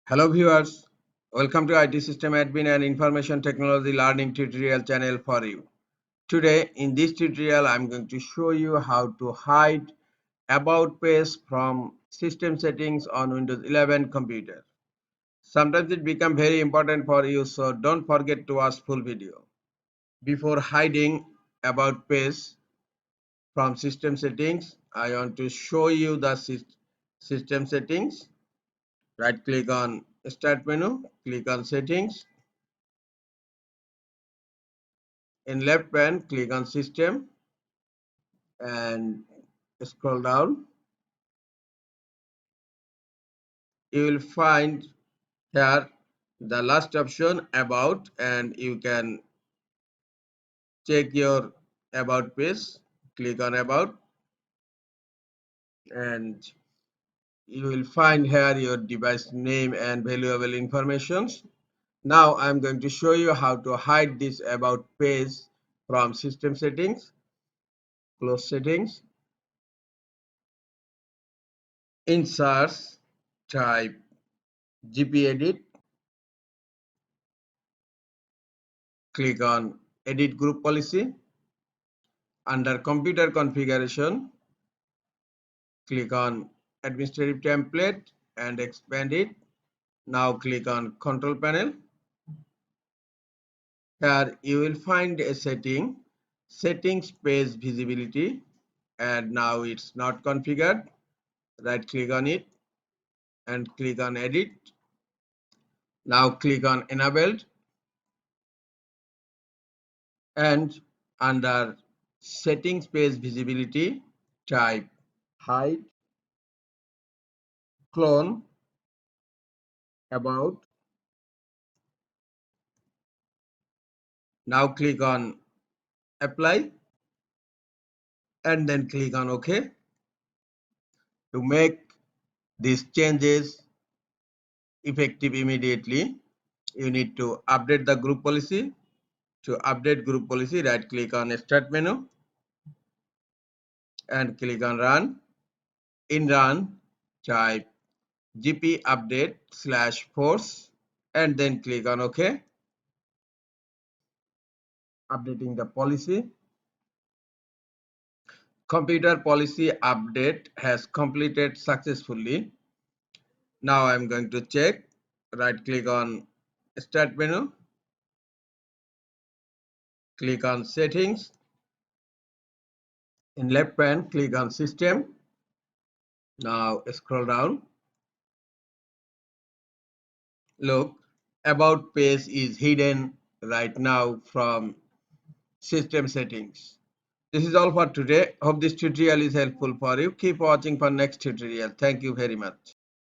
Hello viewers, welcome to IT System Admin and Information Technology Learning tutorial channel for you. Today in this tutorial I am going to show you how to hide about page from system settings on Windows 11 computer. Sometimes it becomes very important for you, so don't forget to watch full video. Before hiding about page from system settings, I want to show you the system settings. Right click on Start menu, click on Settings. In left pane, click on System and scroll down. You will find here the last option About, and you can check your About page. Click on About and you will find here your device name and valuable informations. Now I am going to show you how to hide this About page from system settings. Close settings. In search, type gpedit. Click on Edit Group Policy. Under Computer Configuration, click on Administrative Template and expand it. Now click on Control Panel. Here you will find a Settings Page Visibility, and now it's not configured. Right click on it and click on Edit. Now click on Enabled, and under Settings Page Visibility, type Hide Clone About. Now click on Apply and then click on OK. To make these changes effective immediately, you need to update the group policy. To update group policy, right click on Start menu and click on Run. In Run, type gp update/force and then click on OK. Updating the policy. Computer policy update has completed successfully. Now I am going to check. Right click on Start menu, click on Settings. In left pane, click on System. Now scroll down. Look, About page is hidden right now from system settings. This is all for today. Hope this tutorial is helpful for you. Keep watching for next tutorial. Thank you very much.